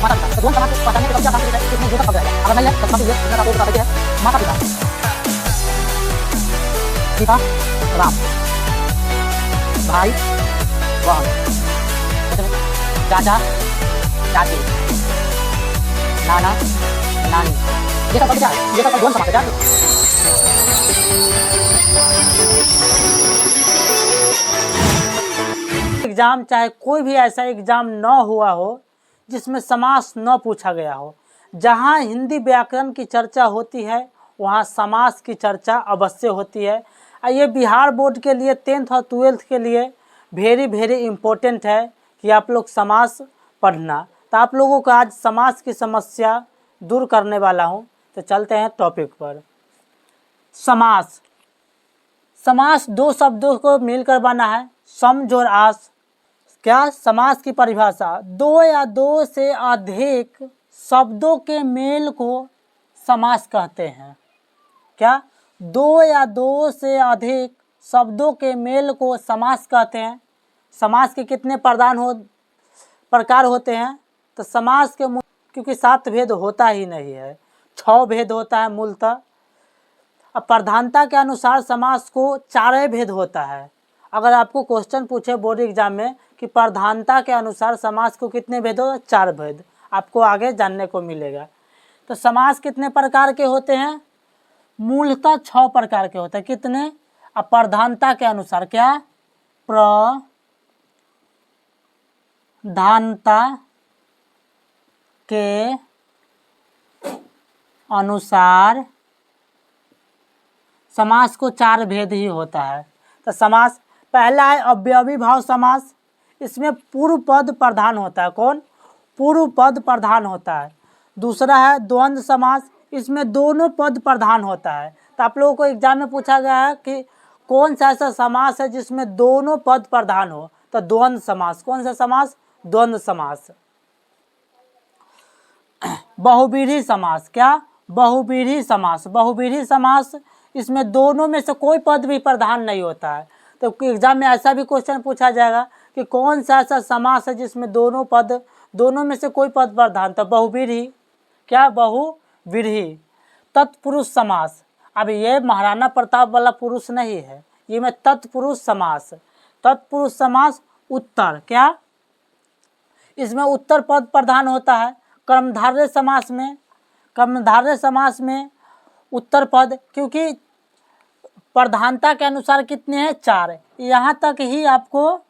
माता पिता। तो द्वंद्व समास को पहचानने के लिए क्या काम है, इसमें द्योतक शब्द है, अगर नहीं है तो समझिए इसमें आपको बता देते हैं। माता पिता, पिता राम, भाई बहन, चाचा चाची, नाना नानी, ये सब क्या है, ये सब द्वंद्व समास है। एग्जाम चाहे कोई भी ऐसा एग्जाम न हुआ हो जिसमें समास न पूछा गया हो। जहाँ हिंदी व्याकरण की चर्चा होती है वहाँ समास की चर्चा अवश्य होती है। ये बिहार बोर्ड के लिए 10th और 12th के लिए वेरी इम्पोर्टेंट है कि आप लोग समास पढ़ना। तो आप लोगों को आज समास की समस्या दूर करने वाला हूँ। तो चलते हैं टॉपिक पर। समास, समास दो शब्दों को मिलकर बना है, सम जोड़ आस। क्या समास की परिभाषा, दो या दो से अधिक शब्दों के मेल को समास कहते हैं। क्या, दो या दो से अधिक शब्दों के मेल को समास कहते हैं। समास के कितने प्रकार होते हैं, तो समास के क्योंकि 7 भेद होता ही नहीं है, 6 भेद होता है मूलतः। अब प्रधानता के अनुसार समास को 4 भेद होता है। अगर आपको क्वेश्चन पूछे बोर्ड एग्जाम में कि प्रधानता के अनुसार समास को कितने भेद हो, 4 भेद आपको आगे जानने को मिलेगा। तो समास कितने प्रकार के होते हैं, मूलतः 6 प्रकार के होते हैं। कितने, अब प्रधानता के अनुसार, क्या, प्रधानता के अनुसार समास को 4 भेद ही होता है। तो समास पहला है अव्ययी भाव समास, इसमें पूर्व पद प्रधान होता है। कौन, पूर्व पद प्रधान होता है। दूसरा है द्वंद्व समास, इसमें दोनों पद प्रधान होता है। तो आप लोगों को एग्जाम में पूछा गया है कि कौन सा ऐसा समास है जिसमें दोनों पद प्रधान हो, तो द्वंद्व समास। कौन सा समास, द्वंद्व समास। बहुव्रीहि समास, क्या, बहुव्रीहि समास। बहुव्रीहि समास, इसमें दोनों में से कोई पद भी प्रधान नहीं होता है। तो एग्जाम में ऐसा भी क्वेश्चन पूछा जाएगा कि कौन सा ऐसा समास है जिसमें दोनों में से कोई पद प्रधान, तो बहुव्रीहि, क्या, बहुव्रीहि। तत्पुरुष समास, अब ये महाराणा प्रताप वाला पुरुष नहीं है, ये में तत्पुरुष समास। तत्पुरुष समास उत्तर, क्या, इसमें उत्तर पद प्रधान होता है। कर्मधारय समास में उत्तर पद, क्योंकि प्रधानता के अनुसार कितने हैं, 4, यहाँ तक ही आपको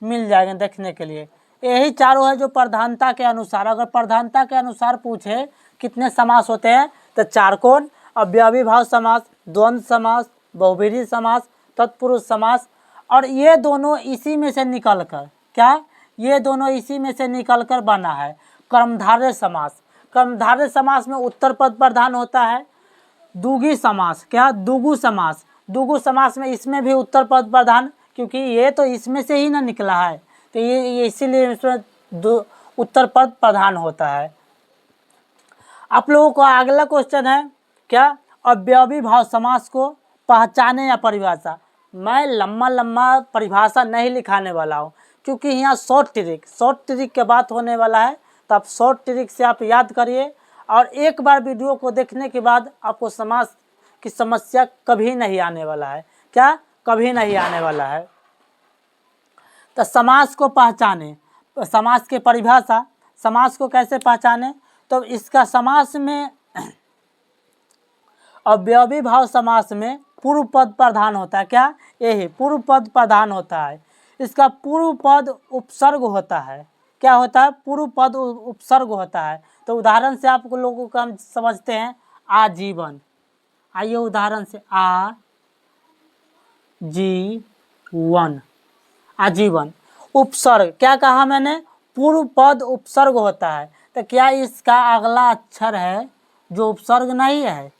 मिल जाएंगे देखने के लिए। यही चारों है जो प्रधानता के अनुसार, अगर प्रधानता के अनुसार पूछे कितने समास होते हैं तो 4। कौन, अव्ययी भाव समास, द्वंद्व समास, बहुव्रीहि समास, तत्पुरुष समास। और ये दोनों इसी में से निकल कर, क्या, ये दोनों इसी में से निकल कर बना है कर्मधारय समास। कर्मधारय समास में उत्तर पद प्रधान होता है। दुगी समास, क्या, दुगु समास। दुगु समास में इसमें भी उत्तर पद प्रधान, क्योंकि ये तो इसमें से ही ना निकला है, तो ये इसीलिए इसमें उत्तर पद प्रधान होता है। आप लोगों को अगला क्वेश्चन है, क्या, अव्ययी भाव समास को पहचाने या परिभाषा। मैं लंबा परिभाषा नहीं लिखाने वाला हूँ, क्योंकि यहाँ शॉर्ट ट्रिक के बात होने वाला है। तो आप शॉर्ट ट्रिक से आप याद करिए, और एक बार वीडियो को देखने के बाद आपको समास की समस्या कभी नहीं आने वाला है। क्या, कभी नहीं आने वाला है। तो समास को पहचाने, समास के परिभाषा, समास को कैसे पहचाने, तो इसका समास में अव्ययी भाव समास में पूर्व पद प्रधान होता है। क्या, यही पूर्व पद प्रधान होता है। इसका पूर्व पद उपसर्ग होता है। क्या होता है, पूर्व पद उपसर्ग होता है। तो उदाहरण से आप लोगों को हम समझते हैं, आजीवन। आइए उदाहरण से, आजीवन, आजीवन। उपसर्ग, क्या कहा मैंने, पूर्व पद उपसर्ग होता है। तो क्या इसका अगला अक्षर है जो उपसर्ग नहीं है,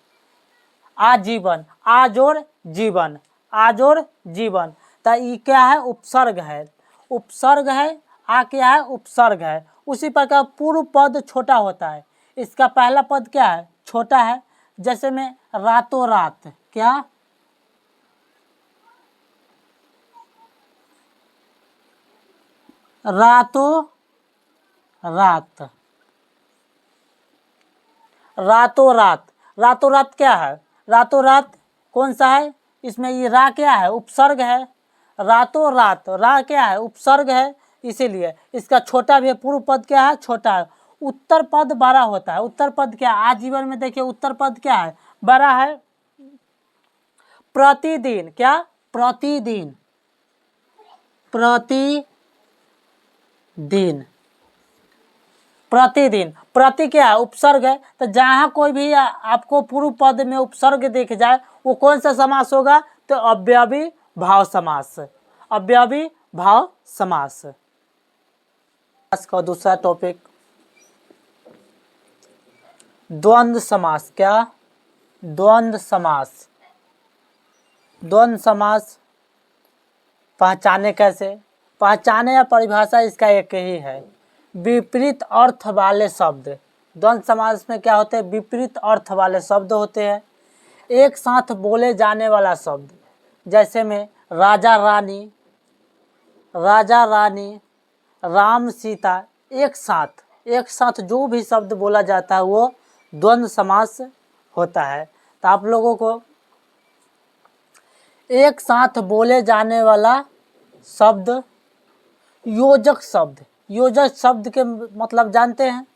आजीवन, आजोड़ जीवन, आजोड़ जीवन। तो ये क्या है, उपसर्ग है, उपसर्ग है। क्या है, उपसर्ग है। उसी प्रकार पूर्व पद छोटा होता है, इसका पहला पद क्या है, छोटा है। जैसे में रातों रात, क्या, रातों रात, रातों रात, रातों रात क्या है, रातों रात कौन सा है, इसमें ये रा क्या है, उपसर्ग है। रातों रात, रा क्या है, उपसर्ग है, इसीलिए इसका छोटा भी है, पूर्व पद क्या है, छोटा है। उत्तर पद बड़ा होता है, उत्तर पद क्या है, आजीवन में देखिए उत्तर पद क्या है, बड़ा है। प्रतिदिन, क्या, प्रतिदिन, प्रतिदिन, प्रतिदिन, प्रति क्या है, उपसर्ग है। तो जहां कोई भी आपको पूर्व पद में उपसर्ग दिख जाए वो कौन सा समास होगा, तो अव्ययी भाव समास, अव्ययी भाव समास। का दूसरा टॉपिक द्वंद्व समास, क्या, द्वंद्व समास। द्वंद्व समास पहचाने कैसे, पहचाने या परिभाषा इसका एक ही है, विपरीत अर्थ वाले शब्द। द्वंद्व समास में क्या होते हैं, विपरीत अर्थ वाले शब्द होते हैं। एक साथ बोले जाने वाला शब्द, जैसे में राजा रानी, राजा रानी, राम सीता, एक साथ जो भी शब्द बोला जाता है वो द्वंद्व समास होता है। तो आप लोगों को एक साथ बोले जाने वाला शब्द योजक शब्द, योजक शब्द के मतलब जानते हैं,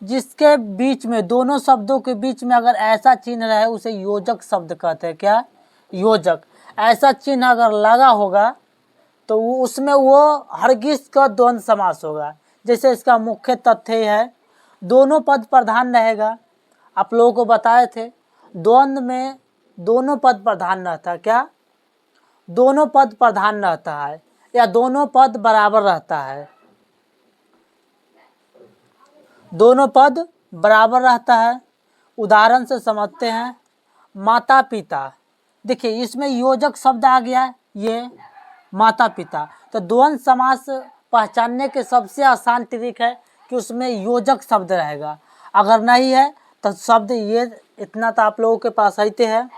जिसके बीच में, दोनों शब्दों के बीच में अगर ऐसा चिन्ह रहे उसे योजक शब्द कहते हैं, क्या, योजक। ऐसा चिन्ह अगर लगा होगा तो उसमें वो हरगिज का द्वंद्व समास होगा। जैसे इसका मुख्य तथ्य है दोनों पद प्रधान रहेगा, आप लोगों को बताए थे द्वंद्व में दोनों पद प्रधान रहता है, क्या, दोनों पद प्रधान रहता है या दोनों पद बराबर रहता है, दोनों पद बराबर रहता है। उदाहरण से समझते हैं, माता पिता, देखिए इसमें योजक शब्द आ गया है, ये माता पिता। तो द्वंद्व समास पहचानने के सबसे आसान तरीका है कि उसमें योजक शब्द रहेगा, अगर नहीं है तो शब्द ये इतना तो आप लोगों के पास आते हैं,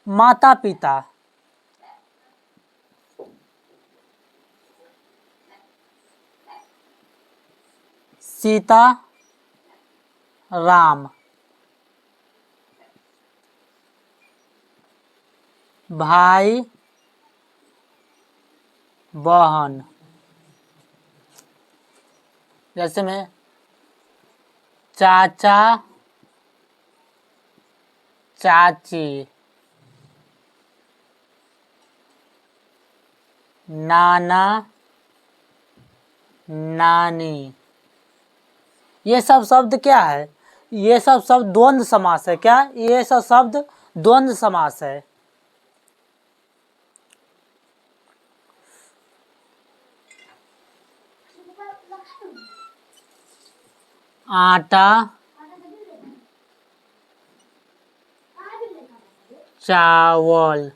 माता पिता, सीता राम, भाई बहन, जैसे में चाचा चाची, नाना नानी, ये सब शब्द क्या है, ये सब शब्द द्वंद्व समास है, क्या, ये सब शब्द द्वंद्व समास है। आटा चावल,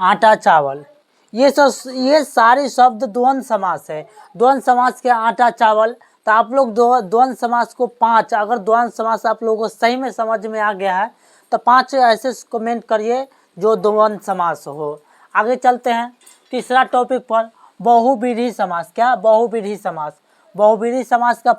आटा चावल, ये सारे शब्द द्वंद्व समास है। द्वंद्व समास के आटा चावल। तो आप लोग द्वंद्व समास को 5, अगर द्वंद्व समास आप लोगों को सही में समझ में आ गया है तो 5 ऐसे कमेंट करिए जो द्वंद्व समास हो। आगे चलते हैं तीसरा टॉपिक पर, बहुव्रीहि समास, क्या, बहुव्रीहि समास। बहुव्रीहि समास का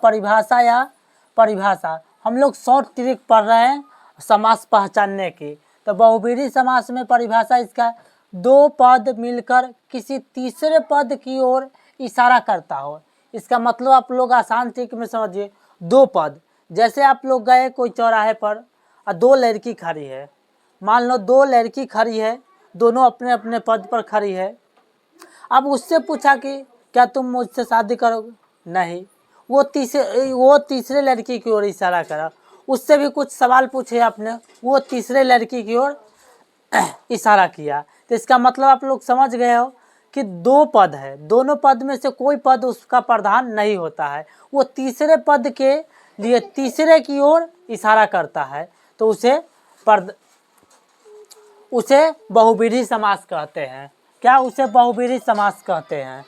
परिभाषा हम लोग शॉर्ट ट्रिक पढ़ रहे हैं समास पहचानने की। तो बहुव्रीहि समास में परिभाषा इसका, दो पद मिलकर किसी तीसरे पद की ओर इशारा करता हो। इसका मतलब आप लोग आसान तरीके में समझिए, दो पद, जैसे आप लोग गए कोई चौराहे पर और दो लड़की खड़ी है, मान लो दो लड़की खड़ी है, दोनों अपने अपने पद पर खड़ी है। अब उससे पूछा कि क्या तुम मुझसे शादी करोगे, नहीं, वो तीसरे लड़की की ओर इशारा करा। उससे भी कुछ सवाल पूछे आपने, वो तीसरे लड़की की ओर इशारा किया। तो इसका मतलब आप लोग समझ गए हो कि दो पद है, दोनों पद में से कोई पद उसका प्रधान नहीं होता है, वो तीसरे पद के लिए तीसरे की ओर इशारा करता है, तो उसे बहुव्रीहि समास कहते हैं, क्या, उसे बहुव्रीहि समास कहते हैं।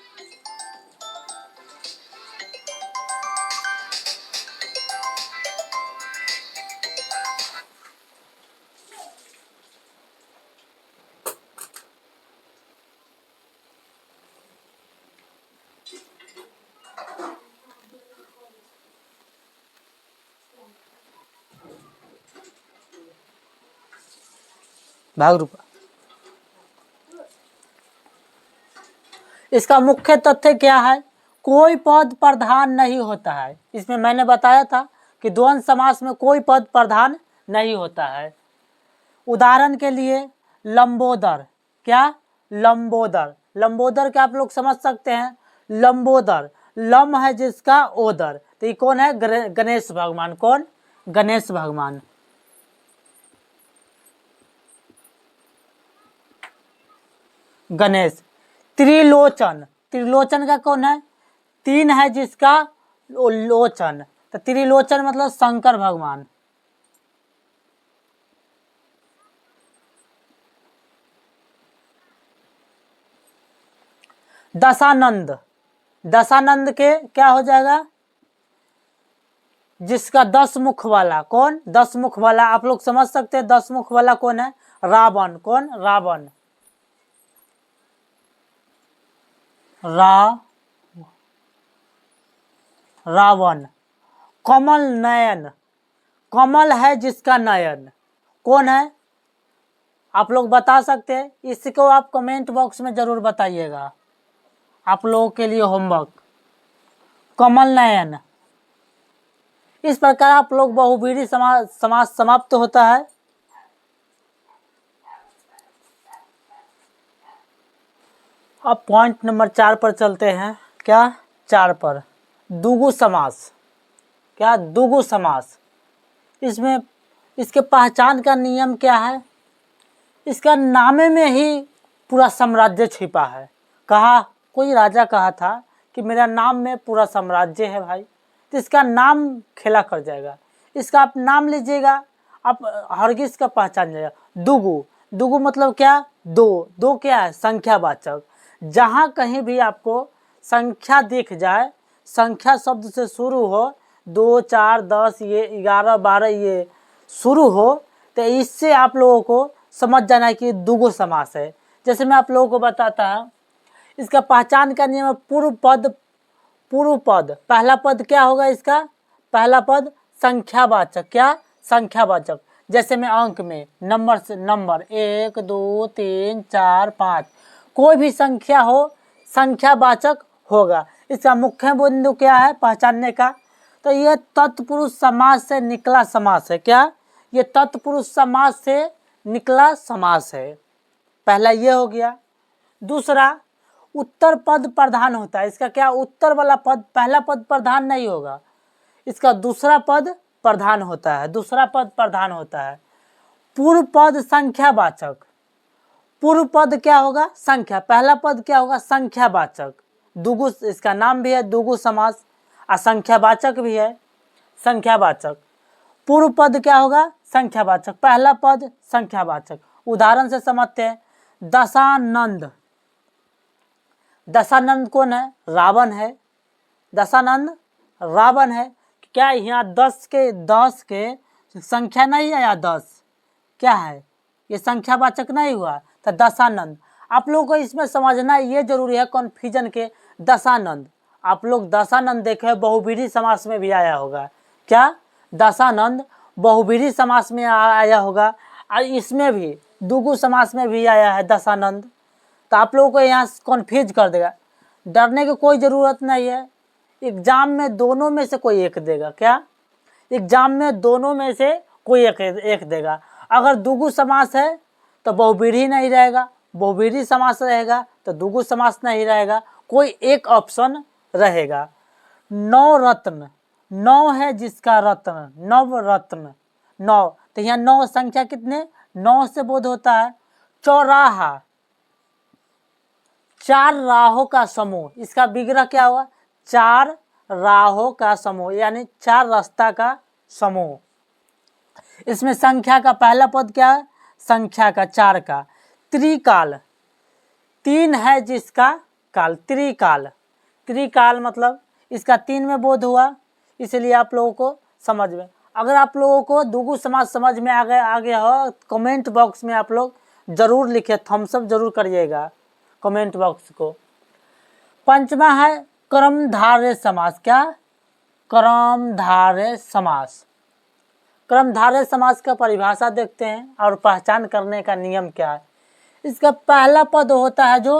भाग रूपा। इसका मुख्य तथ्य क्या है? कोई पद प्रधान नहीं होता है। इसमें मैंने बताया था कि द्वंद्व समास में कोई पद प्रधान नहीं होता है। उदाहरण के लिए लंबोदर, क्या? लंबोदर। लंबोदर क्या आप लोग समझ सकते हैं? लंबोदर, लम है जिसका ओदर, तो ये कौन है? गणेश भगवान। कौन? गणेश भगवान। गणेश। त्रिलोचन, त्रिलोचन का कौन है? तीन है जिसका लोचन, तो त्रिलोचन मतलब शंकर भगवान। दशानंद, दशानंद के क्या हो जाएगा? जिसका 10 मुख वाला। कौन? 10 मुख वाला। आप लोग समझ सकते हैं 10 मुख वाला कौन है? रावण। कौन? रावण। रावण। कमल नयन, कमल है जिसका नयन। कौन है? आप लोग बता सकते हैं? इसको आप कमेंट बॉक्स में जरूर बताइएगा, आप लोगों के लिए होमवर्क। कमल नयन। इस प्रकार आप लोग बहुव्रीहि समास समाप्त होता है। अब पॉइंट नंबर 4 पर चलते हैं। क्या? 4 पर द्विगु समास। क्या? द्विगु समास। इसमें इसके पहचान का नियम क्या है? इसका नामे में ही पूरा साम्राज्य छिपा है। कहा, कोई राजा कहा था कि मेरा नाम में पूरा साम्राज्य है भाई, तो इसका नाम खेला कर जाएगा। इसका आप नाम लीजिएगा, आप हरगिज का पहचान जाएगा। दुगु, दुगु मतलब क्या? दो। दो क्या है? संख्यावाचक। जहाँ कहीं भी आपको संख्या दिख जाए, संख्या शब्द से शुरू हो, 2, 4, 10, ये 11, 12 ये शुरू हो, तो इससे आप लोगों को समझ जाना है कि द्विगु समास है। जैसे मैं आप लोगों को बताता हूँ, इसका पहचान का नियम है पूर्व पद। पूर्व पद, पहला पद क्या होगा इसका? पहला पद संख्यावाचक। क्या? संख्यावाचक। जैसे मैं अंक में नंबर से नंबर 1, 2, 3, 4, 5 कोई भी संख्या हो, संख्यावाचक होगा। इसका मुख्य बिंदु क्या है पहचानने का? तो यह तत्पुरुष समास से निकला समास है। क्या? ये तत्पुरुष समास से निकला समास है। पहला ये हो गया। दूसरा, उत्तर पद प्रधान होता है। इसका क्या? उत्तर वाला पद, पहला पद प्रधान नहीं होगा, इसका दूसरा पद प्रधान होता है। दूसरा पद प्रधान होता है। पूर्व पद संख्यावाचक। पूर्व पद क्या होगा? संख्या। पहला पद क्या होगा? संख्यावाचक। दुगु, इसका नाम भी है दुगु समास, और संख्यावाचक भी है, संख्यावाचक। पूर्व पद क्या होगा? संख्यावाचक। पहला पद संख्यावाचक। उदाहरण से समझते हैं। दशानंद, दशानंद कौन है? रावण है। दशानंद रावण है। क्या यहाँ 10 के संख्या नहीं आया? 10 क्या है? ये संख्यावाचक नहीं हुआ, तो दशानंद। आप लोगों को इसमें समझना ये जरूरी है कन्फ्यूजन के। दशानंद, आप लोग दशानंद देखे बहुव्रीहि समास में भी आया होगा। क्या? दशानंद बहुव्रीहि समास में आया होगा, और इसमें भी द्विगु समास में भी आया है दशानंद। तो आप लोगों को यहाँ कन्फ्यूज कर देगा। डरने की कोई ज़रूरत नहीं है, एग्जाम में दोनों में से कोई एक देगा। क्या? एग्जाम में दोनों में से कोई एक देगा। अगर द्विगु समास है तो बहुव्रीहि नहीं रहेगा, बहुव्रीहि समास रहेगा तो द्विगु समास नहीं रहेगा, कोई एक ऑप्शन रहेगा। नौ रत्न, नौ है जिसका रत्न, नव रत्न, नौ। तो यहाँ नौ संख्या कितने? 9 से बोध होता है। चौराहा, 4 राहों का समूह। इसका विग्रह क्या हुआ? 4 राहों का समूह, यानी 4 रास्ता का समूह। इसमें संख्या का पहला पद क्या है? संख्या का 4 का। त्रिकाल, 3 है जिसका काल, त्रिकाल। त्रिकाल मतलब इसका 3 में बोध हुआ, इसलिए आप लोगों को समझ में। अगर आप लोगों को द्विगु समास समझ में आ गया हो, कमेंट बॉक्स में आप लोग जरूर लिखे, थम्स अप जरूर करिएगा कमेंट बॉक्स को। पंचमा है कर्मधारय समास। क्या? कर्मधारय समास। कर्मधारय समास का परिभाषा देखते हैं और पहचान करने का नियम क्या है। इसका पहला पद होता है जो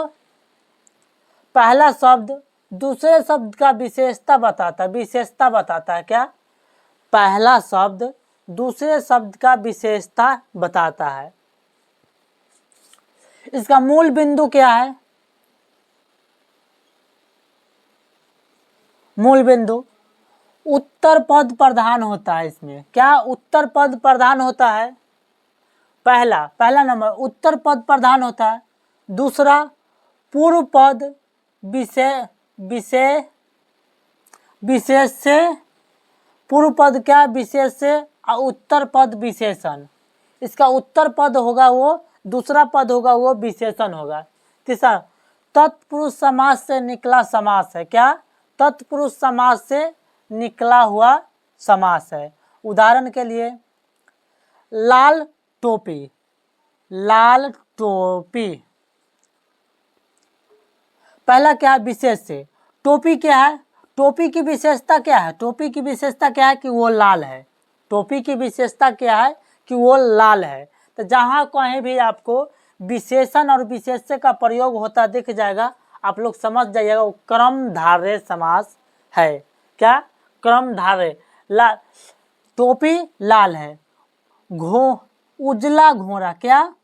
पहला शब्द दूसरे शब्द का विशेषता बताता है क्या? पहला शब्द दूसरे शब्द का विशेषता बताता है। इसका मूल बिंदु क्या है? मूल बिंदु उत्तर पद प्रधान होता है। इसमें क्या उत्तर पद प्रधान होता है? पहला नंबर उत्तर पद प्रधान होता है। दूसरा पूर्व पद विशेष से, पूर्व पद क्या विशेष से और उत्तर पद विशेषण। इसका उत्तर पद होगा वो, दूसरा पद होगा वो विशेषण होगा। तीसरा तत्पुरुष समास से निकला समास है। क्या? तत्पुरुष समास से निकला हुआ समास है। उदाहरण के लिए लाल टोपी, पहला क्या है? विशेष से। टोपी क्या है? टोपी की विशेषता क्या है? टोपी की विशेषता क्या है? कि वो लाल है। टोपी की विशेषता क्या है? कि वो लाल है। तो जहाँ कहीं भी आपको विशेषण और विशेष्य का प्रयोग होता दिख जाएगा, आप लोग समझ जाइएगा वो क्रमधारय समास है। क्या? क्रमधारय। टोपी लाल है। उजला घोड़ा, क्या?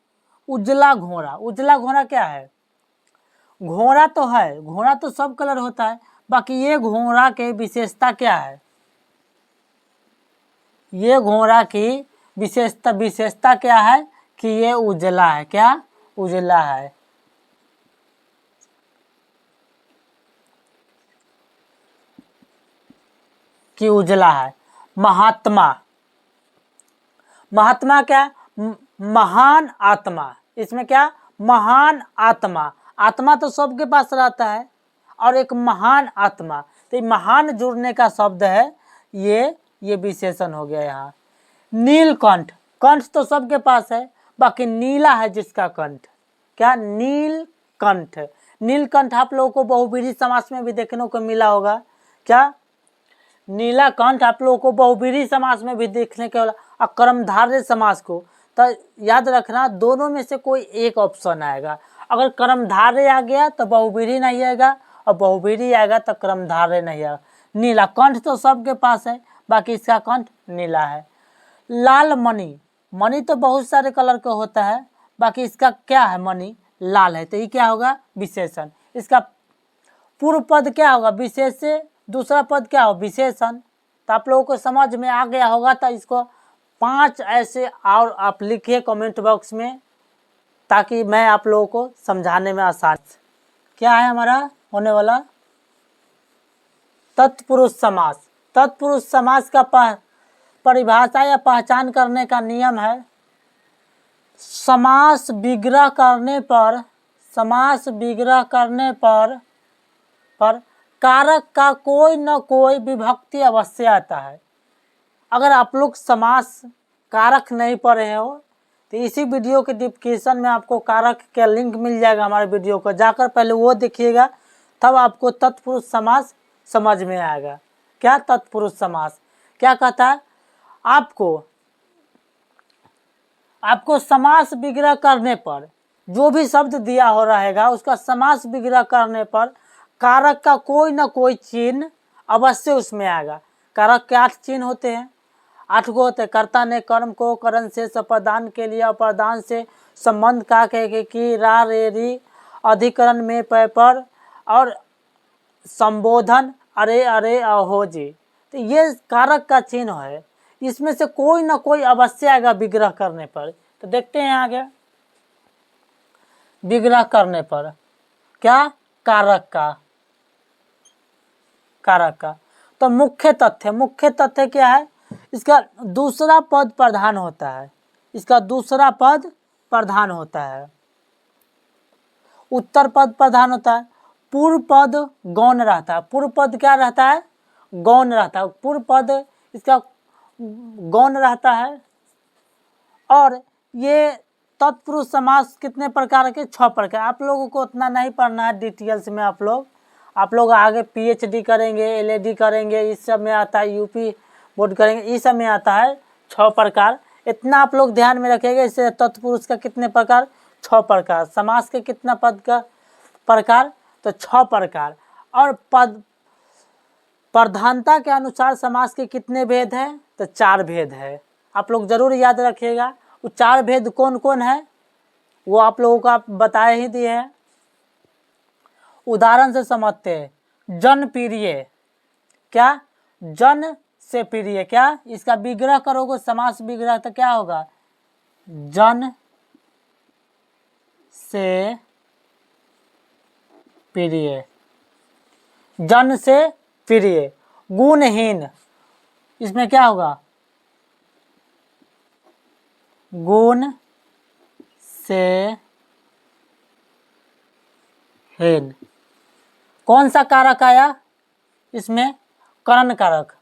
उजला घोड़ा क्या है? घोड़ा तो है, घोड़ा तो सब कलर होता है, बाकी ये घोड़ा के विशेषता क्या है? ये घोड़ा की विशेषता क्या है? कि ये उजला है। क्या? उजला है। कि उजला है। महात्मा क्या? महान आत्मा। इसमें क्या? महान आत्मा। आत्मा तो सबके पास रहता है और एक महान आत्मा, तो महान जुड़ने का शब्द है ये विशेषण हो गया। यहाँ नीलकंठ, कंठ तो सबके पास है, बाकी नीला है जिसका कंठ। क्या? नीलकंठ। नीलकंठ आप लोगों को बहुव्रीहि समास में भी देखने को मिला होगा। क्या? नीला कंठ आप लोगों को बहुव्रीहि समास में भी देखने को मिला। और कर्मधारय समास को तो याद रखना, दोनों में से कोई एक ऑप्शन आएगा। अगर कर्मधारय आ गया तो बहुव्रीहि नहीं आएगा, और बहुव्रीहि आएगा तो कर्मधारय नहीं आएगा। नीला कंठ तो सबके पास है, बाकी इसका कंठ नीला है। लाल मणि तो बहुत सारे कलर का होता है, बाकी इसका क्या है? मणि लाल है, तो ये क्या होगा? विशेषण। इसका पूर्व पद क्या होगा? विशेष से। दूसरा पद क्या होगा? विशेषण। तो आप लोगों को समझ में आ गया होगा। तो इसको 5 ऐसे और आप लिखिए कमेंट बॉक्स में, ताकि मैं आप लोगों को समझाने में आसान। क्या है हमारा होने वाला? तत्पुरुष समास। तत्पुरुष समास का परिभाषा या पहचान करने का नियम है, समास विग्रह करने पर कारक का कोई न कोई विभक्ति अवश्य आता है। अगर आप लोग समास कारक नहीं पढ़े हो तो इसी वीडियो के डिस्क्रिप्शन में आपको कारक का लिंक मिल जाएगा। हमारे वीडियो को जाकर पहले वो देखिएगा, तब आपको तत्पुरुष समास समझ में आएगा। क्या? तत्पुरुष समास क्या कहता है? आपको समास विग्रह करने पर जो भी शब्द दिया हो रहेगा, उसका समास विग्रह करने पर कारक का कोई ना कोई चिन्ह अवश्य उसमें आएगा। कारक के 8 चिन्ह होते हैं, 8 गो होते हैं। कर्ता ने कर्म को करण से सप्रदान के लिए अप्रदान से संबंध का के की रा रे री अधिकरण में पर और संबोधन अरे अरे अहो जी। तो ये कारक का चिन्ह है, इसमें से कोई ना कोई अवश्य आएगा विग्रह करने पर। तो देखते हैं आगे। विग्रह करने पर क्या? कारक का तो मुख्य तथ्य क्या है? इसका दूसरा पद प्रधान होता है। उत्तर पद प्रधान होता है। पूर्व पद गौण रहता है। पूर्व पद क्या रहता है? गौण रहता है। पूर्व पद इसका गौण रहता है। और ये तत्पुरुष समास कितने प्रकार के? 6 प्रकार। आप लोगों को उतना नहीं पढ़ना है डिटेल्स में। आप लोग आगे PhD करेंगे, LAD करेंगे, इस सब में आता है, UP बोर्ड करेंगे, इस सब में आता है। 6 प्रकार। इतना आप लोग ध्यान में रखिएगा। इससे तत्पुरुष का कितने प्रकार? 6 प्रकार। समास के कितना पद का प्रकार? तो 6 प्रकार। और पद प्रधानता के अनुसार समास के कितने भेद हैं? तो 4 भेद है। आप लोग जरूर याद रखिएगा। वो 4 भेद कौन कौन है वो आप लोगों को आप बताए ही दिए हैं। उदाहरण से समझते हैं। जन प्रिय, क्या? जन से प्रिय, क्या? इसका विग्रह करोगे, समास विग्रह, तो क्या होगा? जन से प्रिय, जन से प्रिय। गुणहीन, इसमें क्या होगा? गुण से हीन। कौन सा कारक आया इसमें? करण कारक।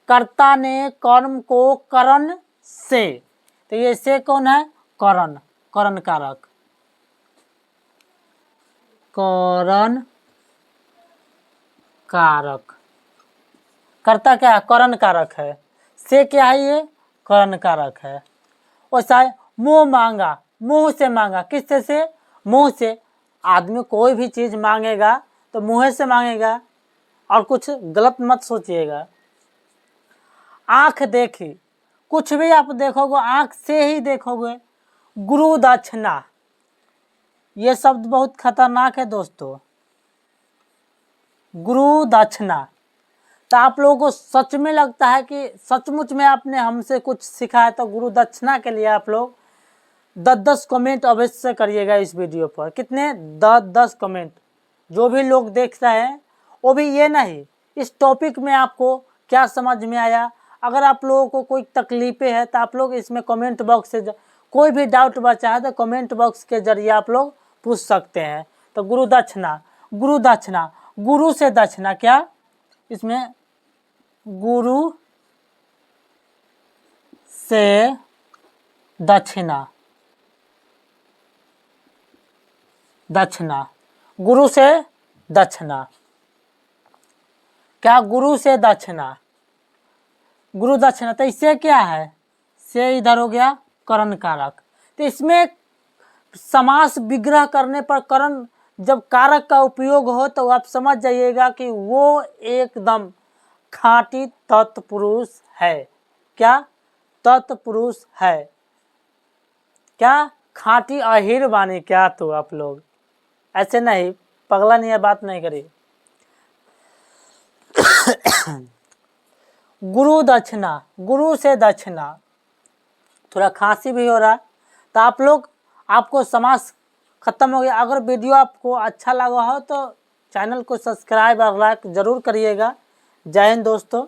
कर्ता ने कर्म को करण से, तो ये से कौन है? करण, करण कारक। करण कारक। कर्ता क्या है? करण कारक है। से क्या है? ये करण कारक है। वैसा है मुंह मांगा, मुंह से मांगा। किससे से? मुंह से। आदमी कोई भी चीज मांगेगा तो मुंह से मांगेगा, और कुछ गलत मत सोचिएगा। आंख देखी, कुछ भी आप देखोगे आंख से ही देखोगे। गुरु दक्षिणा, ये शब्द बहुत खतरनाक है दोस्तों। गुरु दक्षिणा, तो आप लोगों को सच में लगता है कि सचमुच में आपने हमसे कुछ सीखा है, तो गुरु दक्षिणा के लिए आप लोग 10-10 कमेंट अवश्य करिएगा इस वीडियो पर। कितने? 10-10 कमेंट। जो भी लोग देख रहे हैं वो भी ये नहीं, इस टॉपिक में आपको क्या समझ में आया। अगर आप लोगों को कोई तकलीफें हैं तो आप लोग इसमें कमेंट बॉक्स से कोई भी डाउट बचा है तो कमेंट बॉक्स के जरिए आप लोग पूछ सकते हैं। तो गुरु दक्षिणा, गुरु दक्षिणा, गुरु से दक्षिणा, क्या? इसमें गुरु से दक्षिणा, दक्षिणा, गुरु से दक्षिणा, क्या? गुरु से दक्षिणा, गुरु दक्षिणा। तो इससे क्या है? से इधर हो गया करण कारक। तो इसमें समास विग्रह करने पर करण जब कारक का उपयोग हो तो आप समझ जाइएगा कि वो एकदम खाँटी तत्पुरुष है। क्या? तत्पुरुष है। क्या? खाँटी अहिर बानी क्या? तो आप लोग ऐसे नहीं, पगला नहीं है, बात नहीं करिए। गुरु दक्षिणा, गुरु से दक्षिणा। थोड़ा खांसी भी हो रहा है तो आप लोग, आपको समास खत्म हो गया। अगर वीडियो आपको अच्छा लगा हो तो चैनल को सब्सक्राइब और लाइक जरूर करिएगा। जय हिंद दोस्तों।